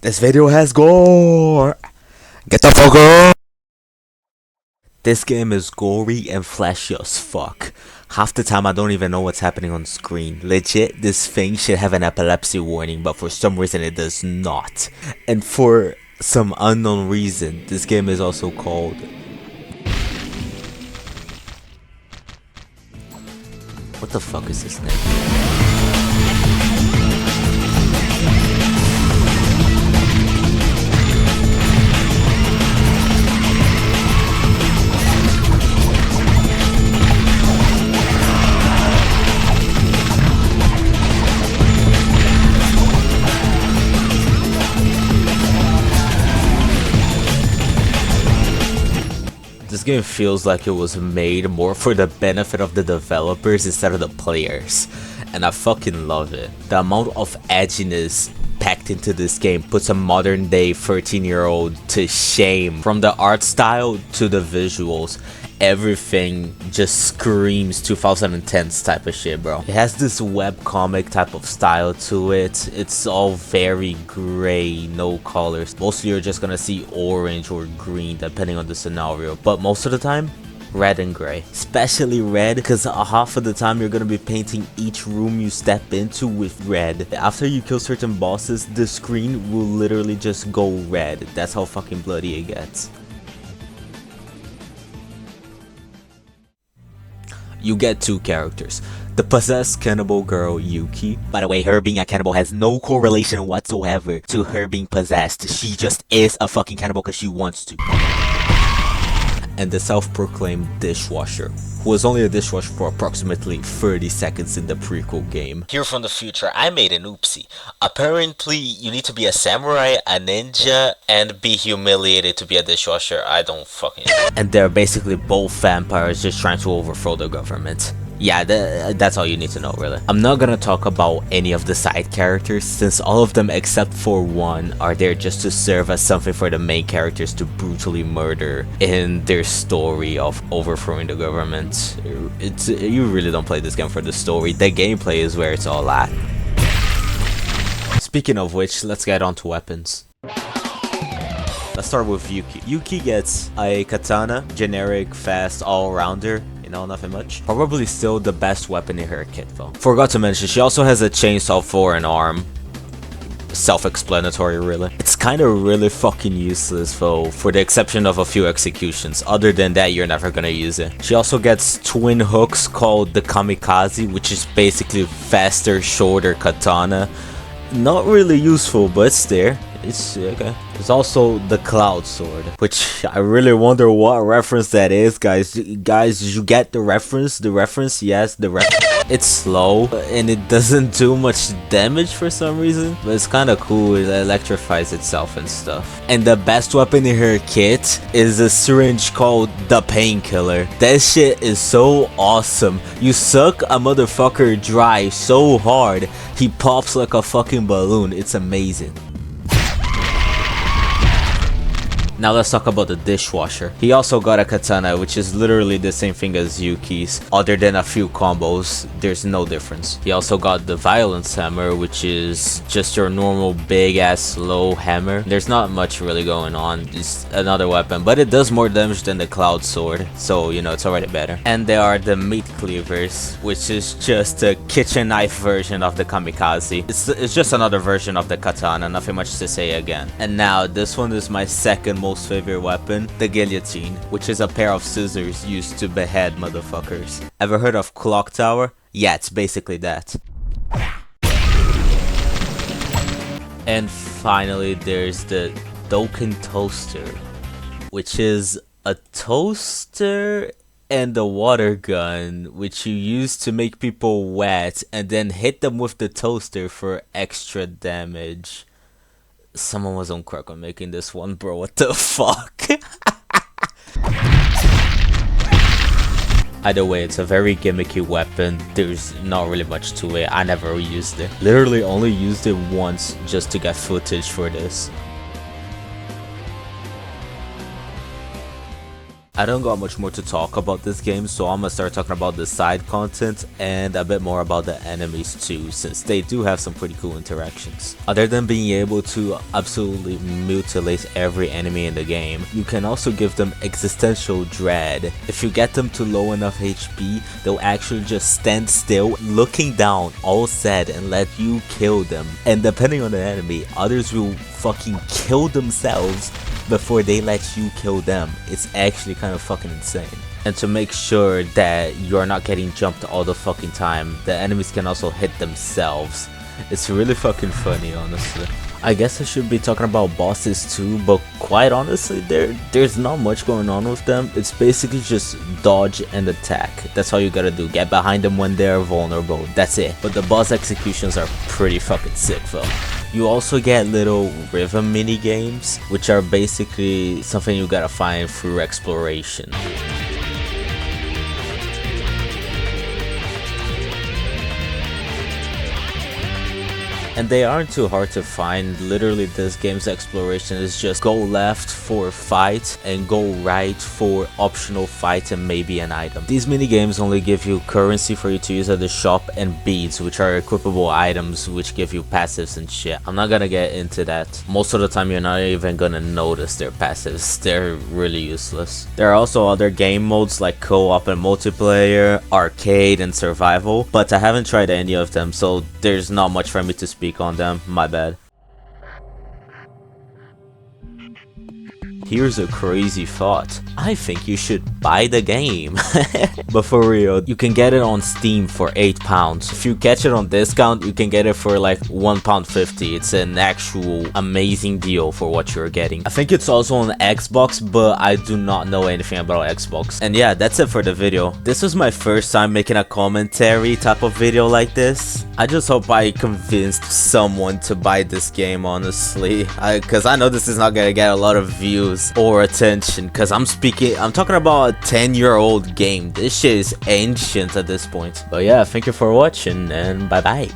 This video has gore. Get the fuck up. This game is gory and flashy as fuck. Half the time I don't even know what's happening on screen. Legit, this thing should have an epilepsy warning, but for some reason it does not. And for some unknown reason, this game is also called... What the fuck is this name? This game feels like it was made more for the benefit of the developers instead of the players, and I fucking love it. The amount of edginess packed into this game puts a modern day 13-year-old to shame. From the art style to the visuals, everything just screams 2010s type of shit, bro. It has this webcomic type of style to it. It's all very gray, no colors. Mostly you're just gonna see orange or green depending on the scenario, but most of the time red and gray, especially red, because half of the time you're gonna be painting each room you step into with red. After you kill certain bosses, the screen will literally just go red. That's how fucking bloody it gets. You get two characters. The possessed cannibal girl, Yuki. By the way, her being a cannibal has no correlation whatsoever to her being possessed. She just is a fucking cannibal because she wants to. And the self-proclaimed Dishwasher, who was only a dishwasher for approximately 30 seconds in the prequel game. Here from the future, I made an oopsie. Apparently, you need to be a samurai, a ninja, and be humiliated to be a dishwasher. I don't fucking know. And they're basically both vampires just trying to overthrow the government. Yeah, that's all you need to know, really. I'm not gonna talk about any of the side characters, since all of them except for one are there just to serve as something for the main characters to brutally murder in their story of overthrowing the government. You really don't play this game for the story. The gameplay is where it's all at. Speaking of which, let's get on to weapons. Let's start with Yuki. Yuki gets a katana, generic, fast, all-rounder. No, nothing much. Probably still the best weapon in her kit though. Forgot to mention, she also has a chainsaw for an arm. Self-explanatory, really. It's kind of really fucking useless though, for the exception of a few executions. Other than that, you're never gonna use it. She also gets twin hooks called the kamikaze, which is basically faster, shorter katana. Not really useful, but it's there. It's okay. There's also the cloud sword, which I really wonder what reference that is, guys. Guys, did you get the reference? The reference? Yes, the reference. It's slow and it doesn't do much damage for some reason, but it's kind of cool. It electrifies itself and stuff. And the best weapon in her kit is a syringe called the painkiller. That shit is so awesome. You suck a motherfucker dry so hard, he pops like a fucking balloon. It's amazing. Now let's talk about the Dishwasher. He also got a katana, which is literally the same thing as Yuki's. Other than a few combos, there's no difference. He also got the Violence Hammer, which is just your normal big ass slow hammer. There's not much really going on, just another weapon, but it does more damage than the Cloud Sword, so you know, it's already better. And there are the Meat Cleavers, which is just a kitchen knife version of the Kamikaze. It's just another version of the katana, nothing much to say again. And now this one is my second most favorite weapon, the guillotine, which is a pair of scissors used to behead motherfuckers. Ever heard of Clock Tower? Yeah, it's basically that. And finally, there's the Doken Toaster, which is a toaster and a water gun, which you use to make people wet and then hit them with the toaster for extra damage. Someone was on crack on making this one, bro. What the fuck? Either way, it's a very gimmicky weapon. There's not really much to it. I never used it. Literally only used it once just to get footage for this. I don't got much more to talk about this game, so I'm gonna start talking about the side content and a bit more about the enemies too, since they do have some pretty cool interactions. Other than being able to absolutely mutilate every enemy in the game, you can also give them existential dread. If you get them to low enough HP, they'll actually just stand still, looking down, all sad, and let you kill them. And depending on the enemy, others will fucking kill themselves before they let you kill them. It's actually kind of fucking insane. And to make sure that you're not getting jumped all the fucking time, the enemies can also hit themselves. It's really fucking funny, honestly. I guess I should be talking about bosses too, but quite honestly, there's not much going on with them. It's basically just dodge and attack. That's all you gotta do. Get behind them when they're vulnerable. That's it. But the boss executions are pretty fucking sick though. You also get little rhythm mini games, which are basically something you gotta find through exploration. And they aren't too hard to find. Literally, this game's exploration is just go left for fight and go right for optional fight and maybe an item. These mini games only give you currency for you to use at the shop and beads, which are equipable items which give you passives and shit. I'm not gonna get into that. Most of the time you're not even gonna notice their passives. They're really useless. There are also other game modes like co-op and multiplayer, arcade and survival, but I haven't tried any of them, so there's not much for me to speak on them. My bad. Here's a crazy thought. I think you should buy the game. But for real, you can get it on Steam for £8. If you catch it on discount, you can get it for like £1.50. It's an actual amazing deal for what you're getting. I think it's also on Xbox, but I do not know anything about Xbox. And yeah, that's it for the video. This was my first time making a commentary type of video like this. I just hope I convinced someone to buy this game, honestly. Because I know this is not gonna get a lot of views or attention, because I'm talking about a 10-year-old game. This shit is ancient at this point. But yeah, thank you for watching and bye bye.